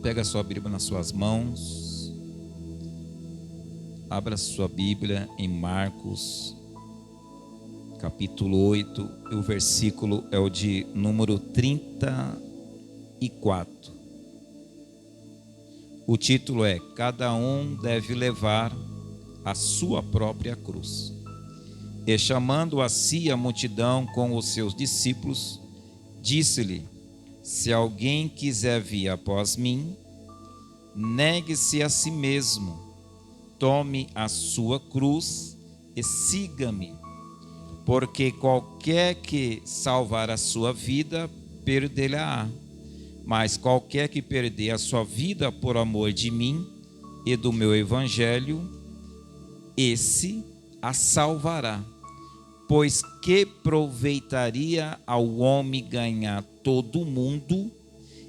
Pega a sua Bíblia nas suas mãos. Abra a sua Bíblia em Marcos, capítulo 8. E o versículo é o de número 34. O título é: Cada um deve levar a sua própria cruz. E chamando a si a multidão com os seus discípulos, disse-lhe: Se alguém quiser vir após mim, negue-se a si mesmo, tome a sua cruz e siga-me. Porque qualquer que salvar a sua vida, perdê-la-á. Mas qualquer que perder a sua vida por amor de mim e do meu evangelho, esse a salvará. Pois que proveitaria ao homem ganhar todo o mundo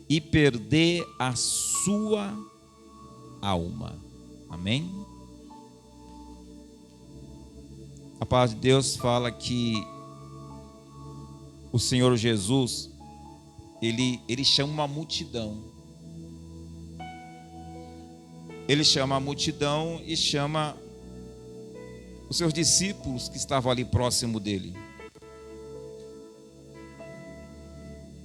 e perder a sua alma? Amém? A palavra de Deus fala que o Senhor Jesus, ele chama uma multidão. Ele chama a multidão e chama os seus discípulos que estavam ali próximo dele.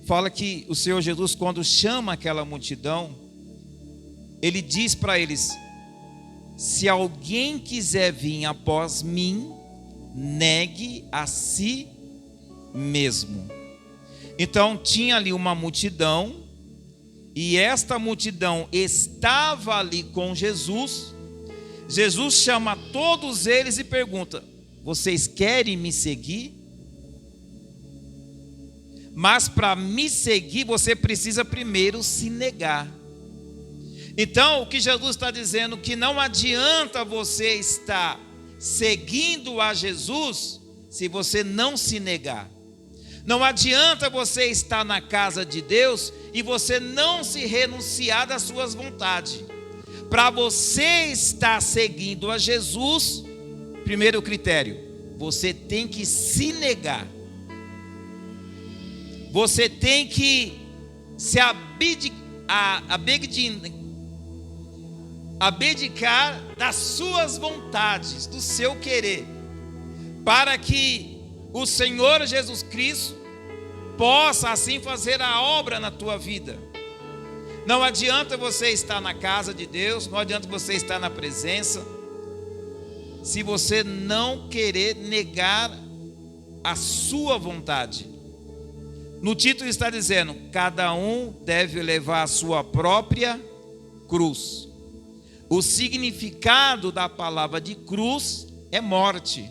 Fala que o Senhor Jesus, quando chama aquela multidão, ele diz para eles: se alguém quiser vir após mim, negue a si mesmo. Então tinha ali uma multidão, e esta multidão estava ali com Jesus. Jesus chama todos eles e pergunta: vocês querem me seguir? Mas para me seguir, você precisa primeiro se negar. Então, o que Jesus está dizendo, que não adianta você estar seguindo a Jesus se você não se negar. Não adianta você estar na casa de Deus e você não se renunciar das suas vontades. Para você estar seguindo a Jesus, primeiro critério, você tem que se negar. Você tem que se abdicar das suas vontades, do seu querer, para que o Senhor Jesus Cristo possa assim fazer a obra na tua vida. Não adianta você estar na casa de Deus, não adianta você estar na presença, se você não querer negar a sua vontade. No título está dizendo: cada um deve levar a sua própria cruz. O significado da palavra de cruz é morte.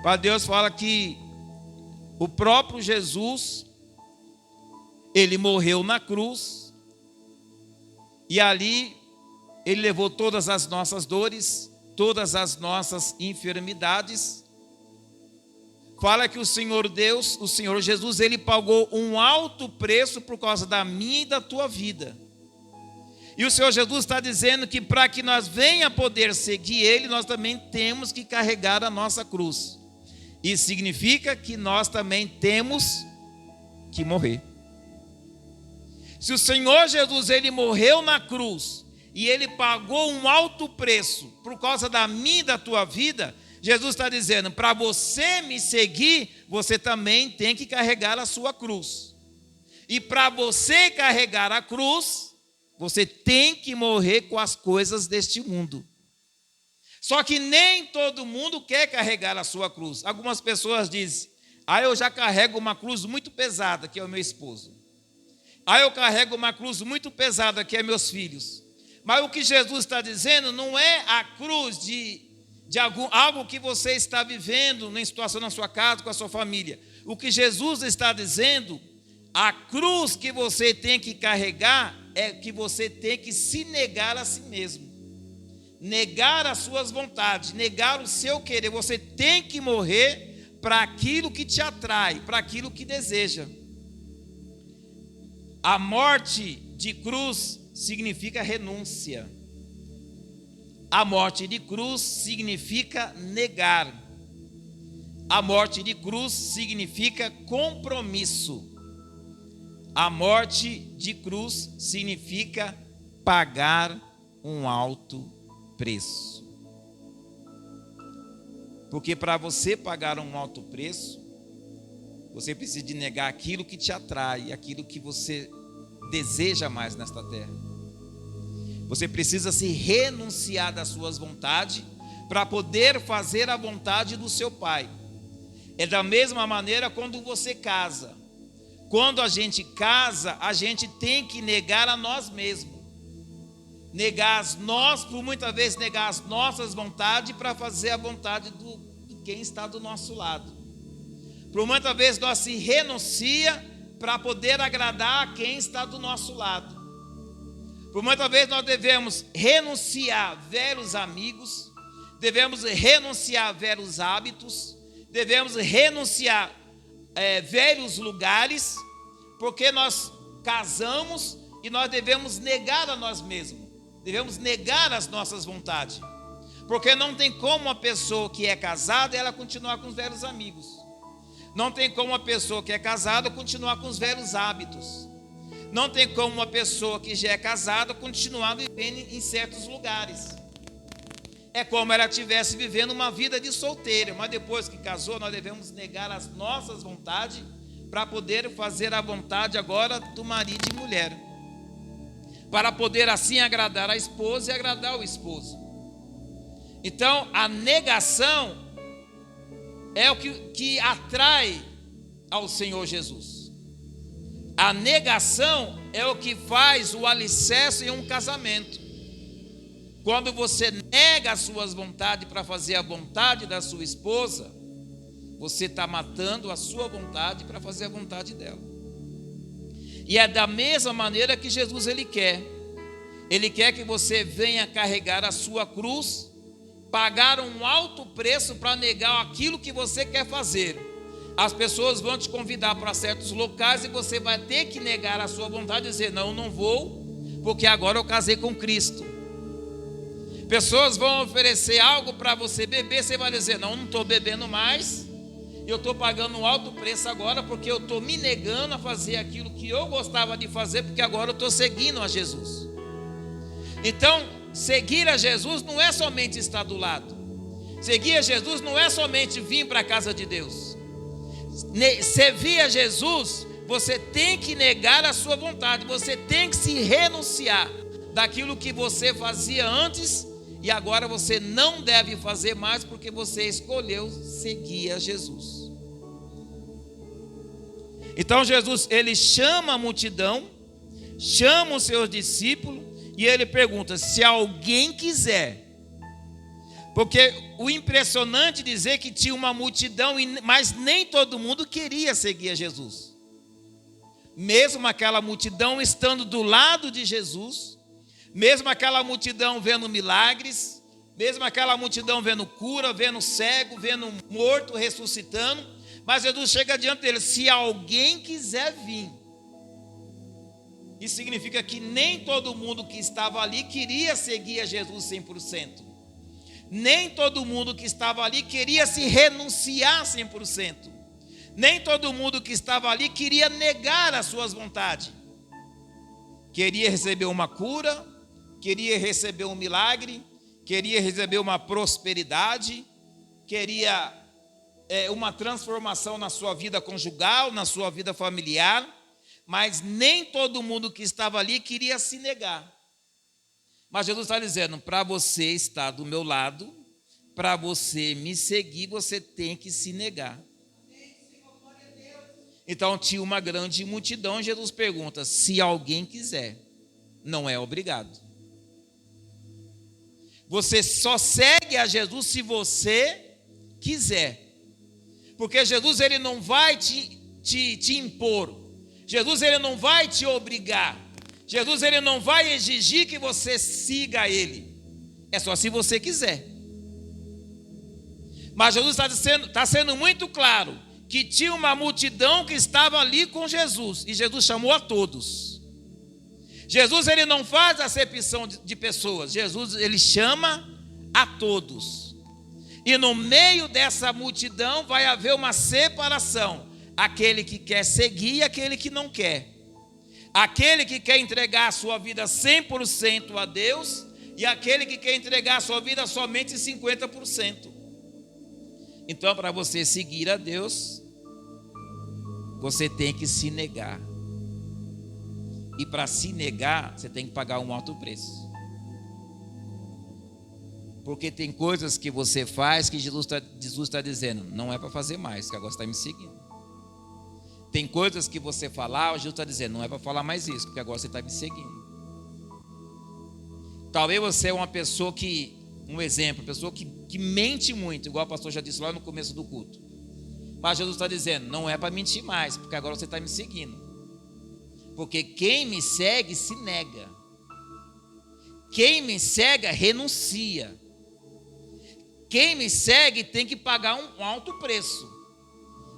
Para Deus fala que o próprio Jesus, ele morreu na cruz, e ali ele levou todas as nossas dores, todas as nossas enfermidades. Fala que o Senhor Deus, o Senhor Jesus, ele pagou um alto preço por causa da minha e da tua vida. E o Senhor Jesus está dizendo que para que nós venha poder seguir ele, nós também temos que carregar a nossa cruz. Isso significa que nós também temos que morrer. Se o Senhor Jesus, ele morreu na cruz e ele pagou um alto preço por causa da minha e da tua vida, Jesus está dizendo: para você me seguir, você também tem que carregar a sua cruz. E para você carregar a cruz, você tem que morrer com as coisas deste mundo. Só que nem todo mundo quer carregar a sua cruz. Algumas pessoas dizem: eu já carrego uma cruz muito pesada, que é o meu esposo. Eu carrego uma cruz muito pesada, que é meus filhos. Mas o que Jesus está dizendo não é a cruz de algo que você está vivendo em situação na sua casa, com a sua família. O que Jesus está dizendo, a cruz que você tem que carregar, é que você tem que se negar a si mesmo. Negar as suas vontades, negar o seu querer. Você tem que morrer para aquilo que te atrai, para aquilo que deseja. A morte de cruz significa renúncia. A morte de cruz significa negar. A morte de cruz significa compromisso. A morte de cruz significa pagar um alto preço. Porque para você pagar um alto preço, você precisa de negar aquilo que te atrai, aquilo que você deseja mais nesta terra. Você precisa se renunciar das suas vontades para poder fazer a vontade do seu Pai. É da mesma maneira quando você casa. Quando a gente casa, a gente tem que negar a nós mesmos. Por muitas vezes negar as nossas vontades para fazer a vontade de quem está do nosso lado. Por muitas vezes nós se renuncia para poder agradar a quem está do nosso lado. Por muitas vezes nós devemos renunciar a velhos amigos, devemos renunciar a velhos hábitos, devemos renunciar velhos lugares, porque nós casamos e nós devemos negar a nós mesmos, devemos negar as nossas vontades, porque não tem como uma pessoa que é casada ela continuar com os velhos amigos, não tem como uma pessoa que é casada continuar com os velhos hábitos, não tem como uma pessoa que já é casada continuar vivendo em certos lugares. É como ela estivesse vivendo uma vida de solteira, mas depois que casou, nós devemos negar as nossas vontades para poder fazer a vontade agora do marido e mulher, para poder assim agradar a esposa e agradar o esposo. Então, a negação é o que atrai ao Senhor Jesus. A negação é o que faz o alicerce em um casamento. Quando você nega as suas vontades para fazer a vontade da sua esposa, você está matando a sua vontade para fazer a vontade dela. E é da mesma maneira que Jesus ele quer que você venha carregar a sua cruz, pagar um alto preço para negar aquilo que você quer fazer. As pessoas vão te convidar para certos locais e você vai ter que negar a sua vontade e dizer, não vou, porque agora eu casei com Cristo. Pessoas vão oferecer algo para você beber, você vai dizer, não estou bebendo mais, eu estou pagando um alto preço agora, porque eu estou me negando a fazer aquilo que eu gostava de fazer, porque agora eu estou seguindo a Jesus. Então, seguir a Jesus não é somente estar do lado. Seguir a Jesus não é somente vir para a casa de Deus. Servir a Jesus, você tem que negar a sua vontade, você tem que se renunciar daquilo que você fazia antes e agora você não deve fazer mais porque você escolheu seguir a Jesus. Então Jesus, ele chama a multidão, chama os seus discípulos e ele pergunta, se alguém quiser. Porque o impressionante é dizer que tinha uma multidão, mas nem todo mundo queria seguir a Jesus. Mesmo aquela multidão estando do lado de Jesus, mesmo aquela multidão vendo milagres, mesmo aquela multidão vendo cura, vendo cego, vendo morto ressuscitando, mas Jesus chega diante dele, se alguém quiser vir. Isso significa que nem todo mundo que estava ali queria seguir a Jesus 100%. Nem todo mundo que estava ali queria se renunciar 100%. Nem todo mundo que estava ali queria negar as suas vontades. Queria receber uma cura, queria receber um milagre, queria receber uma prosperidade, queria uma transformação na sua vida conjugal, na sua vida familiar, mas nem todo mundo que estava ali queria se negar. Mas Jesus está dizendo, para você estar do meu lado, para você me seguir, você tem que se negar. Então tinha uma grande multidão e Jesus pergunta, se alguém quiser, não é obrigado. Você só segue a Jesus se você quiser. Porque Jesus ele não vai te impor. Jesus ele não vai te obrigar. Jesus ele não vai exigir que você siga ele. É só se você quiser. Mas Jesus está sendo muito claro que tinha uma multidão que estava ali com Jesus. E Jesus chamou a todos. Jesus ele não faz acepção de pessoas. Jesus ele chama a todos. E no meio dessa multidão vai haver uma separação. Aquele que quer seguir e aquele que não quer. Aquele que quer entregar a sua vida 100% a Deus e aquele que quer entregar a sua vida somente 50%. Então, para você seguir a Deus, você tem que se negar. E para se negar, você tem que pagar um alto preço. Porque tem coisas que você faz que Jesus está dizendo, não é para fazer mais, que agora você está me seguindo. Tem coisas que você falar, Jesus está dizendo, não é para falar mais isso, porque agora você está me seguindo. Talvez você é uma pessoa que, um exemplo, pessoa que mente muito, igual o pastor já disse lá no começo do culto. Mas Jesus está dizendo, não é para mentir mais, porque agora você está me seguindo. Porque quem me segue se nega. Quem me segue renuncia. Quem me segue tem que pagar um alto preço.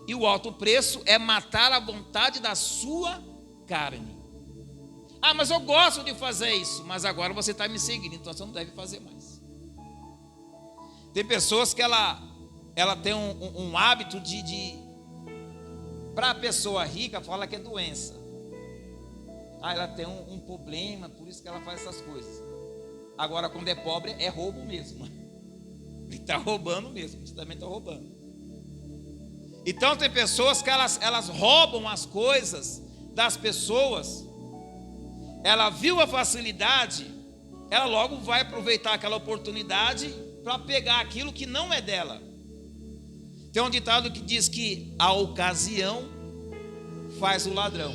E o alto preço é matar a vontade da sua carne. Ah, mas eu gosto de fazer isso. Mas agora você está me seguindo, então você não deve fazer mais. Tem pessoas que ela tem um hábito de para a pessoa rica, fala que é doença. Ah, ela tem um problema, por isso que ela faz essas coisas. Agora, quando é pobre, é roubo mesmo. Ele está roubando mesmo, você também está roubando. Então, tem pessoas que elas roubam as coisas das pessoas. Ela viu a facilidade, ela logo vai aproveitar aquela oportunidade para pegar aquilo que não é dela. Tem um ditado que diz que a ocasião faz o ladrão.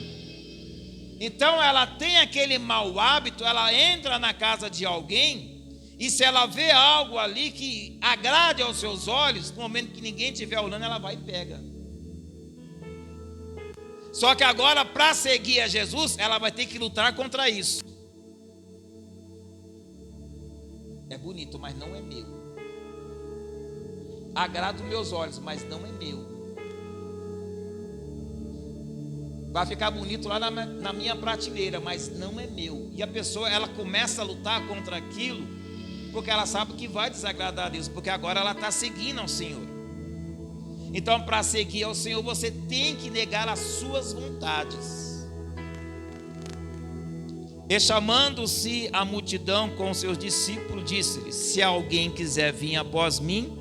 Então ela tem aquele mau hábito, ela entra na casa de alguém e se ela vê algo ali que agrade aos seus olhos, no momento que ninguém estiver olhando, ela vai e pega. Só que agora, para seguir a Jesus, ela vai ter que lutar contra isso. É bonito, mas não é meu. Agrada os meus olhos, mas não é meu. Vai ficar bonito lá na minha prateleira, mas não é meu. E a pessoa, ela começa a lutar contra aquilo, porque ela sabe que vai desagradar a Deus, porque agora ela está seguindo ao Senhor. Então, para seguir ao Senhor, você tem que negar as suas vontades. E chamando-se a multidão com os seus discípulos, disse-lhes: se alguém quiser vir após mim,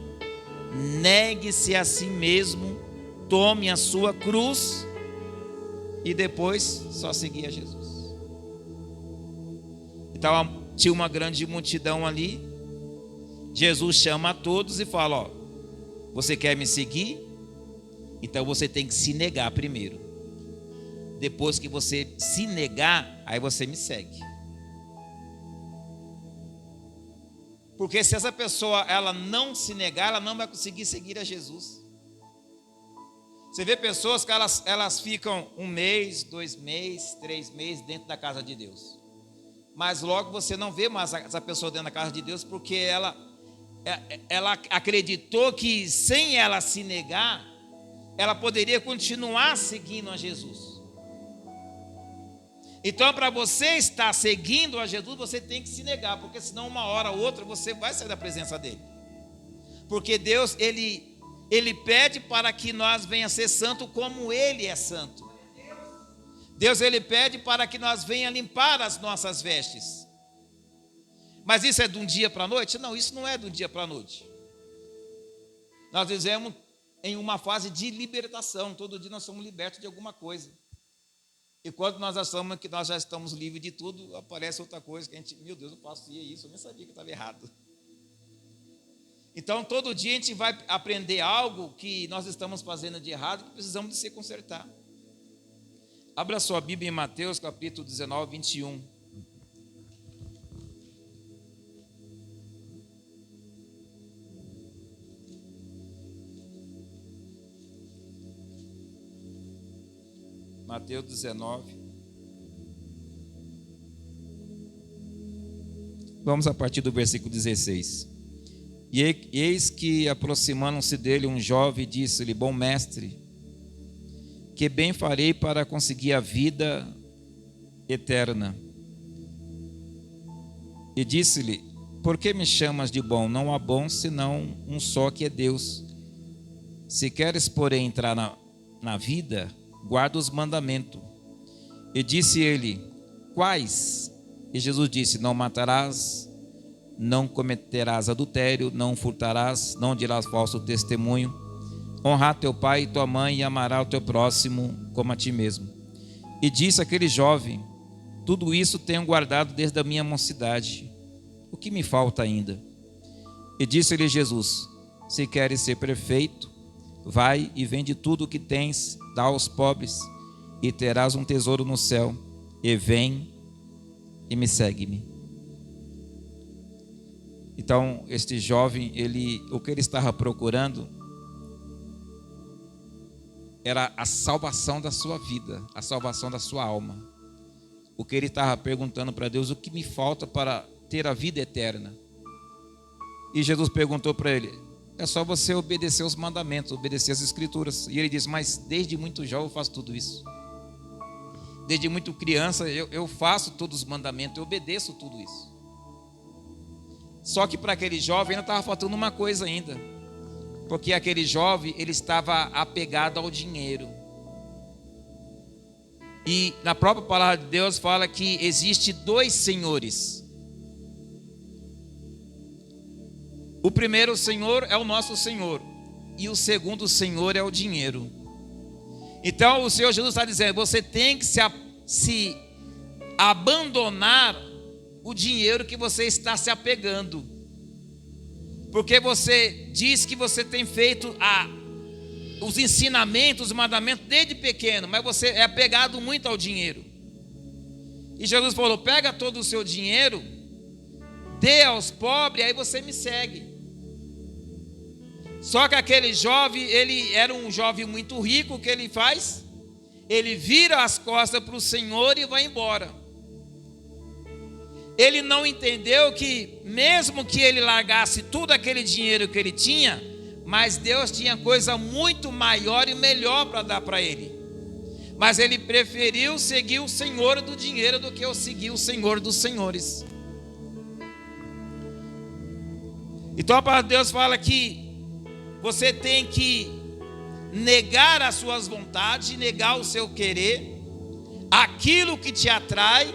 negue-se a si mesmo, tome a sua cruz e depois só seguir a Jesus. Então tinha uma grande multidão ali. Jesus chama a todos e fala: ó, você quer me seguir? Então você tem que se negar primeiro. Depois que você se negar, aí você me segue. Porque se essa pessoa ela não se negar, ela não vai conseguir seguir a Jesus. Você vê pessoas que elas ficam 1 mês, 2 meses, 3 meses dentro da casa de Deus. Mas logo você não vê mais essa pessoa dentro da casa de Deus, porque ela acreditou que sem ela se negar, ela poderia continuar seguindo a Jesus. Então, para você estar seguindo a Jesus, você tem que se negar, porque senão uma hora ou outra você vai sair da presença dele. Porque Deus, Ele pede para que nós venhamos ser santo como Ele é santo. Deus, Ele pede para que nós venhamos limpar as nossas vestes. Mas isso é de um dia para a noite? Não, isso não é de um dia para a noite. Nós vivemos em uma fase de libertação. Todo dia nós somos libertos de alguma coisa. E quando nós achamos que nós já estamos livres de tudo, aparece outra coisa que a gente, meu Deus, eu fazia isso, eu nem sabia que estava errado. Então, todo dia a gente vai aprender algo que nós estamos fazendo de errado, que precisamos de se consertar. Abra sua Bíblia em Mateus, capítulo 19, 21. Mateus 19. Vamos a partir do versículo 16. E eis que, aproximando-se dele, um jovem disse-lhe: bom mestre, que bem farei para conseguir a vida eterna? E disse-lhe: por que me chamas de bom? Não há bom senão um só, que é Deus. Se queres, porém, entrar na vida, guarda os mandamentos. E disse ele: quais? E Jesus disse: não matarás, não cometerás adultério, não furtarás, não dirás falso testemunho, honrar teu pai e tua mãe, e amarás o teu próximo como a ti mesmo. E disse aquele jovem: tudo isso tenho guardado desde a minha mocidade, o que me falta ainda? E disse-lhe Jesus: se queres ser perfeito, vai e vende tudo o que tens, dá aos pobres, e terás um tesouro no céu, e vem e me segue-me. Então, este jovem, o que ele estava procurando era a salvação da sua vida, a salvação da sua alma. O que ele estava perguntando para Deus: o que me falta para ter a vida eterna? E Jesus perguntou para ele: é só você obedecer os mandamentos, obedecer as escrituras. E ele disse: mas desde muito jovem eu faço tudo isso. Desde muito criança eu faço todos os mandamentos, eu obedeço tudo isso. Só que para aquele jovem ainda estava faltando uma coisa ainda. Porque aquele jovem, ele estava apegado ao dinheiro. E na própria palavra de Deus fala que existe dois senhores. O primeiro senhor é o nosso Senhor, e o segundo senhor é o dinheiro. Então o Senhor Jesus está dizendo: você tem que se abandonar o dinheiro que você está se apegando, porque você diz que você tem feito os ensinamentos, os mandamentos desde pequeno, mas você é apegado muito ao dinheiro. E Jesus falou: pega todo o seu dinheiro, dê aos pobres, aí você me segue. Só que aquele jovem, ele era um jovem muito rico. O que ele faz? Ele vira as costas para o Senhor e vai embora. Ele não entendeu que mesmo que ele largasse tudo aquele dinheiro que ele tinha, mas Deus tinha coisa muito maior e melhor para dar para ele. Mas ele preferiu seguir o Senhor do dinheiro do que eu seguir o Senhor dos senhores. Então a palavra de Deus fala que você tem que negar as suas vontades, negar o seu querer, aquilo que te atrai,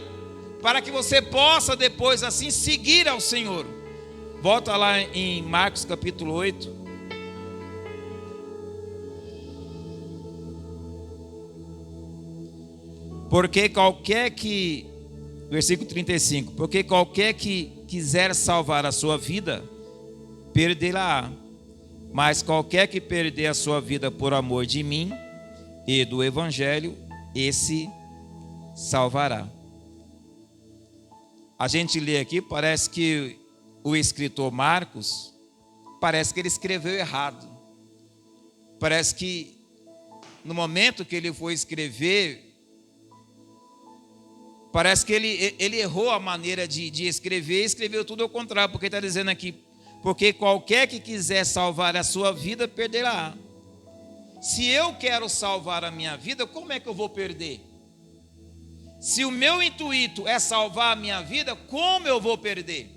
para que você possa depois assim seguir ao Senhor. Volta lá em Marcos capítulo 8. Porque qualquer que, versículo 35, porque qualquer que quiser salvar a sua vida, perderá. Mas qualquer que perder a sua vida por amor de mim e do Evangelho, esse salvará. A gente lê aqui, parece que o escritor Marcos, parece que ele escreveu errado. Parece que no momento que ele foi escrever, parece que ele errou a maneira de escrever, e escreveu tudo ao contrário, porque está dizendo aqui: porque qualquer que quiser salvar a sua vida, perderá. Se eu quero salvar a minha vida, como é que eu vou perder? Se o meu intuito é salvar a minha vida, como eu vou perder?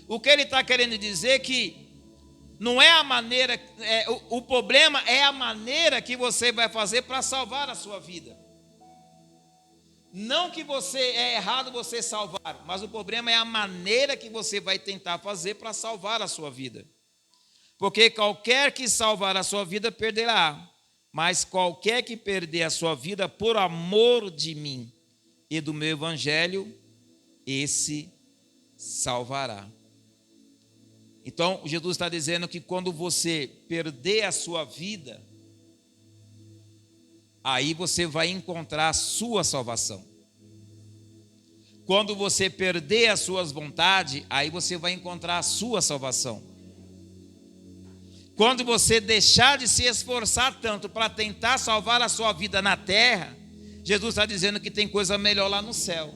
O que ele está querendo dizer é que não é a maneira, o problema é a maneira que você vai fazer para salvar a sua vida. Não que é errado você salvar, mas o problema é a maneira que você vai tentar fazer para salvar a sua vida. Porque qualquer que salvar a sua vida perderá, mas qualquer que perder a sua vida por amor de mim e do meu Evangelho, esse salvará. Então Jesus está dizendo que quando você perder a sua vida, aí você vai encontrar a sua salvação. Quando você perder as suas vontades, aí você vai encontrar a sua salvação. Quando você deixar de se esforçar tanto para tentar salvar a sua vida na terra, Jesus está dizendo que tem coisa melhor lá no céu.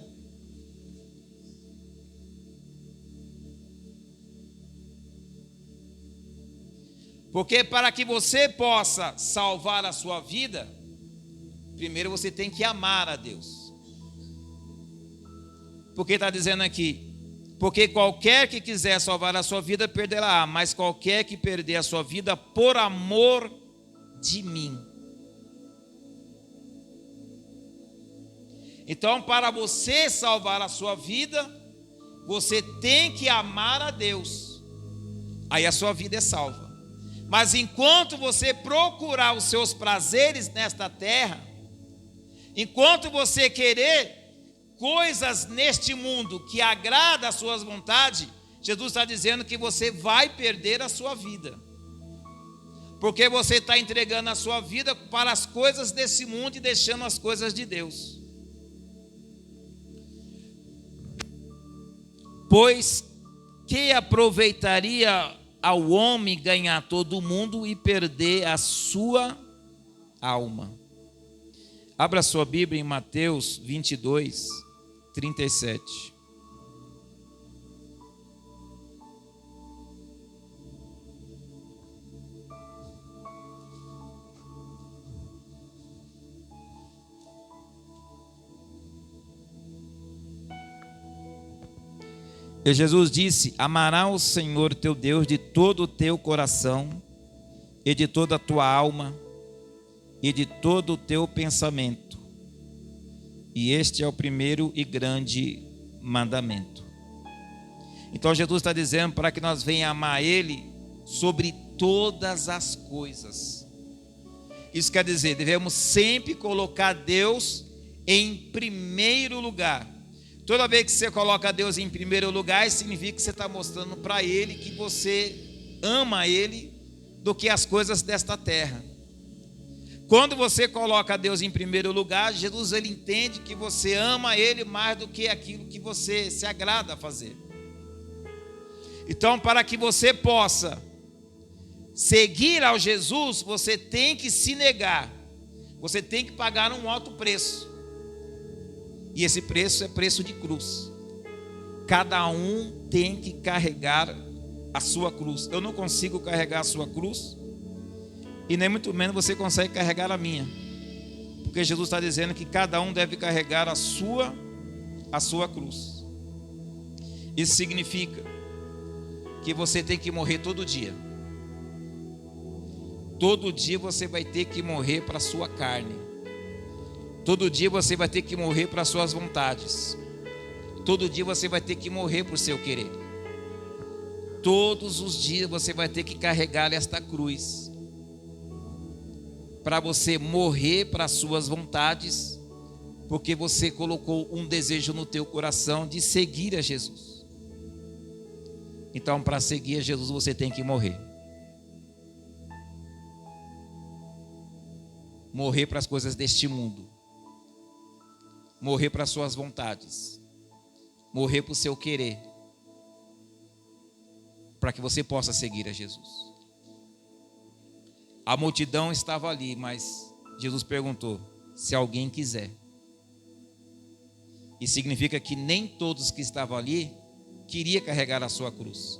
Porque para que você possa salvar a sua vida, primeiro você tem que amar a Deus. Porque está dizendo aqui: porque qualquer que quiser salvar a sua vida, perderá, mas qualquer que perder a sua vida por amor de mim. Então, para você salvar a sua vida, você tem que amar a Deus. Aí a sua vida é salva. Mas enquanto você procurar os seus prazeres nesta terra, enquanto você querer coisas neste mundo que agrada às suas vontades, Jesus está dizendo que você vai perder a sua vida. Porque você está entregando a sua vida para as coisas desse mundo e deixando as coisas de Deus. Pois que aproveitaria ao homem ganhar todo o mundo e perder a sua alma? Abra sua Bíblia em Mateus 22, 37. E Jesus disse: amarás o Senhor teu Deus de todo o teu coração, e de toda a tua alma, e de todo o teu pensamento. E este é o primeiro e grande mandamento. Então Jesus está dizendo para que nós venhamos amar Ele sobre todas as coisas. Isso quer dizer, devemos sempre colocar Deus em primeiro lugar. Toda vez que você coloca Deus em primeiro lugar, significa que você está mostrando para Ele que você ama Ele do que as coisas desta terra. Quando você coloca Deus em primeiro lugar, Jesus ele entende que você ama Ele mais do que aquilo que você se agrada a fazer. Então, para que você possa seguir ao Jesus, você tem que se negar. Você tem que pagar um alto preço. E esse preço é preço de cruz. Cada um tem que carregar a sua cruz. Eu não consigo carregar a sua cruz, e nem muito menos você consegue carregar a minha. Porque Jesus está dizendo que cada um deve carregar a sua cruz. Isso significa que você tem que morrer todo dia. Todo dia você vai ter que morrer para a sua carne. Todo dia você vai ter que morrer para as suas vontades. Todo dia você vai ter que morrer para o seu querer. Todos os dias você vai ter que carregar esta cruz. Para você morrer para as suas vontades, porque você colocou um desejo no teu coração de seguir a Jesus. Então, para seguir a Jesus, você tem que morrer. Morrer para as coisas deste mundo. Morrer para as suas vontades. Morrer para o seu querer. Para que você possa seguir a Jesus. A multidão estava ali, mas Jesus perguntou: se alguém quiser. E significa que nem todos que estavam ali queria carregar a sua cruz.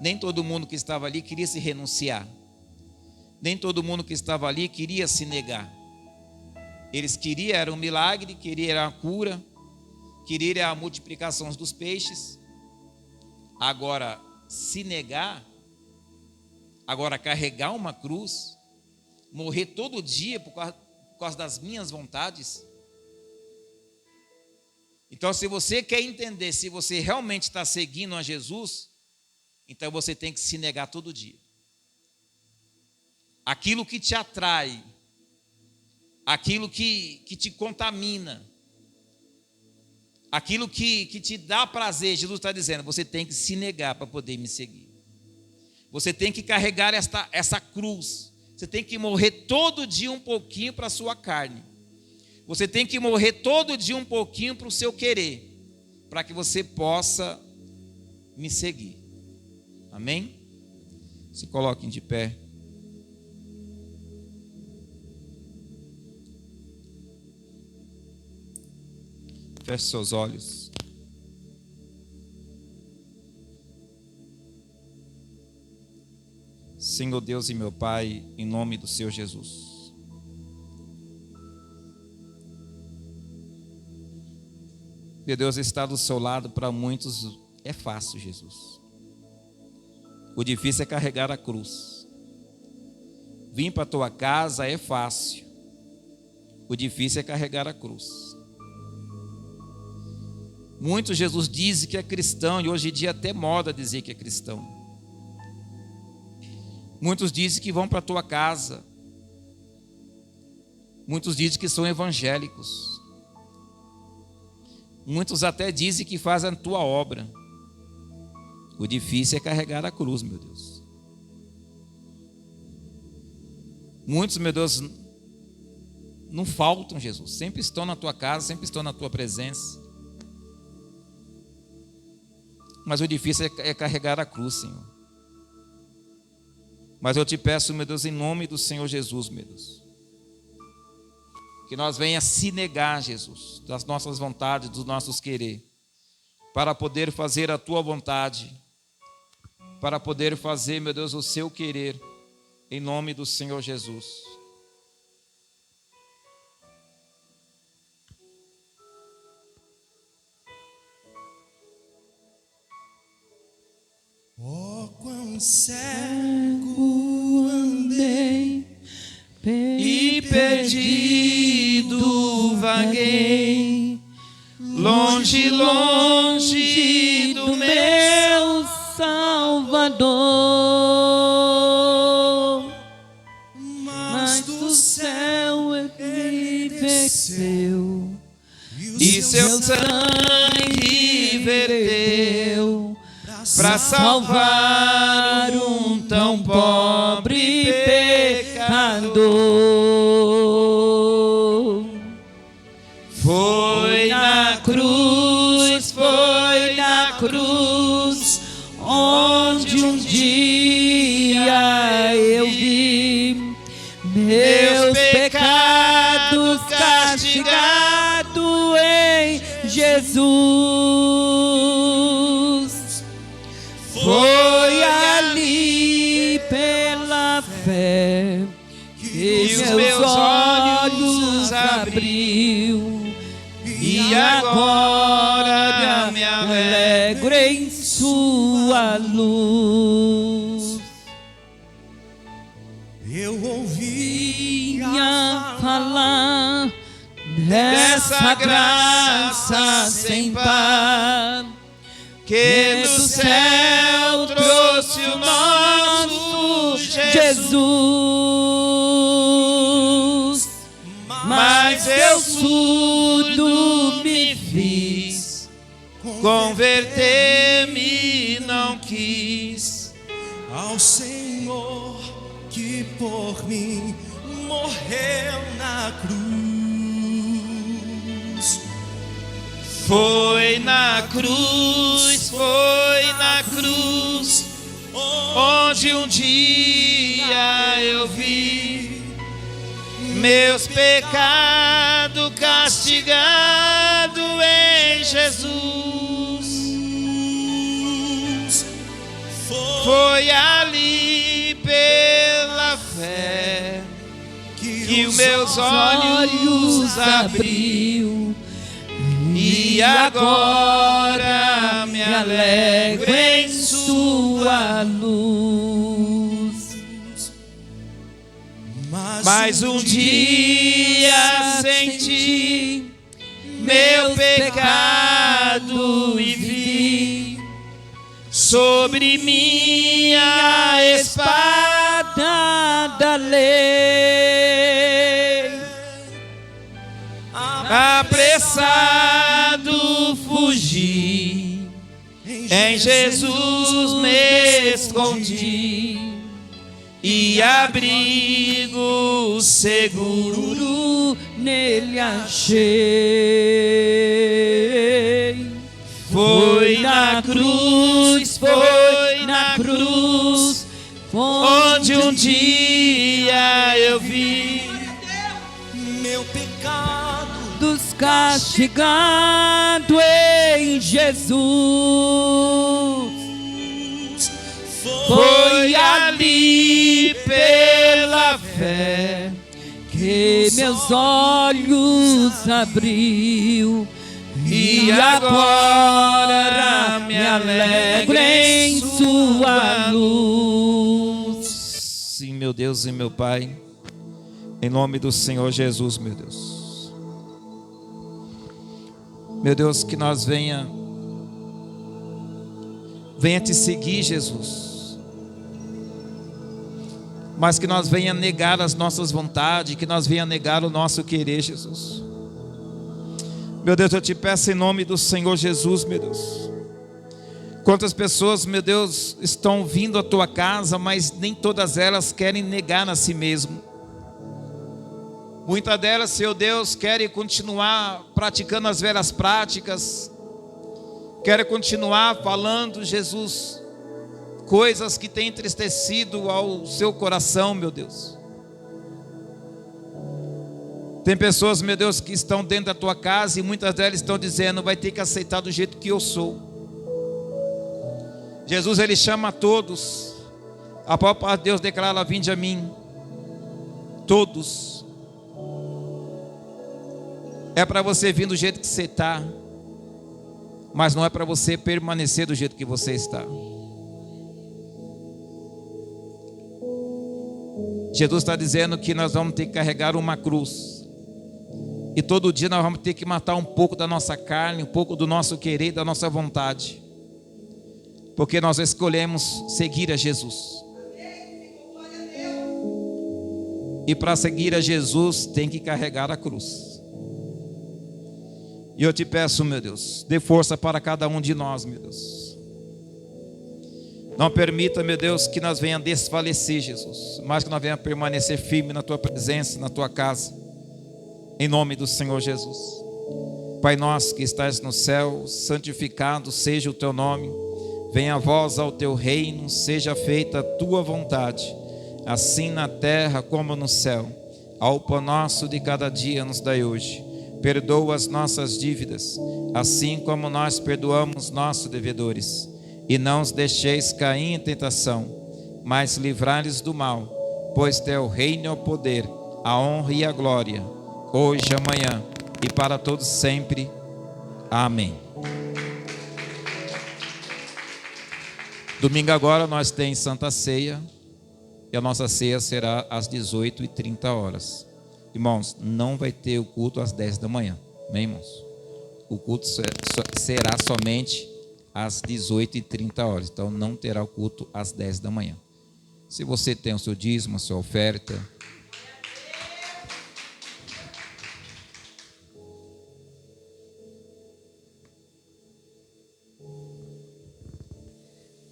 Nem todo mundo que estava ali queria se renunciar. Nem todo mundo que estava ali queria se negar. Eles queriam era um milagre, queriam a cura, queriam a multiplicação dos peixes. Agora, se negar, agora carregar uma cruz, morrer todo dia por causa das minhas vontades. Então, se você quer entender se você realmente está seguindo a Jesus, então você tem que se negar todo dia. Aquilo que te atrai, aquilo que te contamina, aquilo que te dá prazer, Jesus está dizendo, você tem que se negar para poder me seguir. Você tem que carregar essa cruz. Você tem que morrer todo dia um pouquinho para a sua carne. Você tem que morrer todo dia um pouquinho para o seu querer, para que você possa me seguir. Amém? Se coloquem de pé. Feche seus olhos. Senhor Deus e meu Pai, em nome do Senhor Jesus. Meu Deus, estar do seu lado para muitos é fácil, Jesus. O difícil é carregar a cruz. Vir para a tua casa é fácil. O difícil é carregar a cruz. Muitos, Jesus, dizem que é cristão, e hoje em dia até moda dizer que é cristão. Muitos dizem que vão para a tua casa. Muitos dizem que são evangélicos. Muitos até dizem que fazem a tua obra. O difícil é carregar a cruz, meu Deus. Muitos, meu Deus, não faltam, Jesus. Sempre estão na tua casa, sempre estão na tua presença. Mas o difícil é carregar a cruz, Senhor. Mas eu te peço, meu Deus, em nome do Senhor Jesus, meu Deus, que nós venha se negar, Jesus, das nossas vontades, dos nossos querer, para poder fazer a tua vontade, para poder fazer, meu Deus, o seu querer, em nome do Senhor Jesus. Oh, quão cego andei e perdido vaguei, longe, longe do meu Salvador, mas do céu ele desceu e seu sangue verteu para salvar um tão pobre pecador. Foi na cruz, onde um dia eu vi meus pecados castigados em Jesus. Foi ali pela fé que os meus olhos abriu, e agora me alegro em sua luz. Eu ouvia falar dessa graça sem par, que do céu trouxe o nosso Jesus. Mas eu surdo me fiz, converter-me não quis ao Senhor que por mim morreu na cruz. Foi na cruz, onde um dia eu vi meus pecados castigados em Jesus. Foi ali pela fé que os meus olhos abriu, e agora me alegro em sua luz. Mas um dia senti meu pecado e vi sobre mim a espada da lei. Apressado fugi, em Jesus me escondi, e abrigo seguro nele achei. Foi na cruz, onde um dia eu vi meu pecado castigado em Jesus. Foi ali pela fé que meus olhos abriu, e agora me alegro em sua luz. Sim, meu Deus e meu Pai, em nome do Senhor Jesus, meu Deus. Meu Deus, que nós venha te seguir, Jesus. Mas que nós venha negar as nossas vontades, que nós venha negar o nosso querer, Jesus. Meu Deus, eu te peço em nome do Senhor Jesus, meu Deus. Quantas pessoas, meu Deus, estão vindo à tua casa, mas nem todas elas querem negar a si mesmo. Muitas delas, Senhor Deus, querem continuar praticando as velhas práticas, querem continuar falando, Jesus, coisas que têm entristecido ao seu coração, meu Deus. Tem pessoas, meu Deus, que estão dentro da tua casa e muitas delas estão dizendo: vai ter que aceitar do jeito que eu sou. Jesus, Ele chama a todos. A palavra de Deus declara: vinde a mim, todos. É para você vir do jeito que você está, mas não é para você permanecer do jeito que você está. Jesus está dizendo que nós vamos ter que carregar uma cruz, e todo dia nós vamos ter que matar um pouco da nossa carne, um pouco do nosso querer, da nossa vontade, porque nós escolhemos seguir a Jesus. E para seguir a Jesus tem que carregar a cruz. E eu te peço, meu Deus, dê força para cada um de nós, meu Deus. Não permita, meu Deus, que nós venhamos desfalecer, Jesus, mas que nós venhamos permanecer firme na tua presença, na tua casa, em nome do Senhor Jesus. Pai nosso que estás no céu, santificado seja o teu nome. Venha a vós ao teu reino, seja feita a tua vontade, assim na terra como no céu. Ao pão nosso de cada dia nos dai hoje. Perdoa as nossas dívidas, assim como nós perdoamos nossos devedores. E não os deixeis cair em tentação, mas livrai-nos do mal, pois teu é o reino e o poder, a honra e a glória, hoje e amanhã, e para todos sempre. Amém. Domingo agora nós temos Santa Ceia, e a nossa ceia será às 18h30. Irmãos, não vai ter o culto às 10 da manhã, amém, irmãos? O culto será somente às 18h30, então não terá o culto às 10 da manhã. Se você tem o seu dízimo, a sua oferta,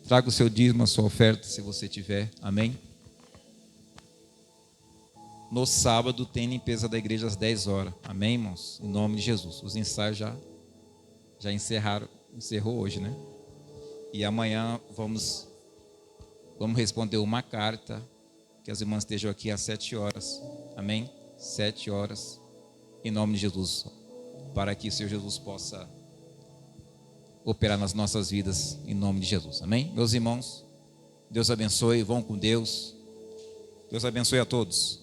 traga o seu dízimo, a sua oferta, se você tiver, amém? No sábado tem limpeza da igreja às 10 horas, amém, irmãos? Em nome de Jesus. Os ensaios já encerrou hoje, né? E amanhã vamos responder uma carta, que as irmãs estejam aqui às 7 horas, amém? 7 horas, em nome de Jesus, para que o Senhor Jesus possa operar nas nossas vidas, em nome de Jesus, amém? Meus irmãos, Deus abençoe, vão com Deus. Deus abençoe a todos.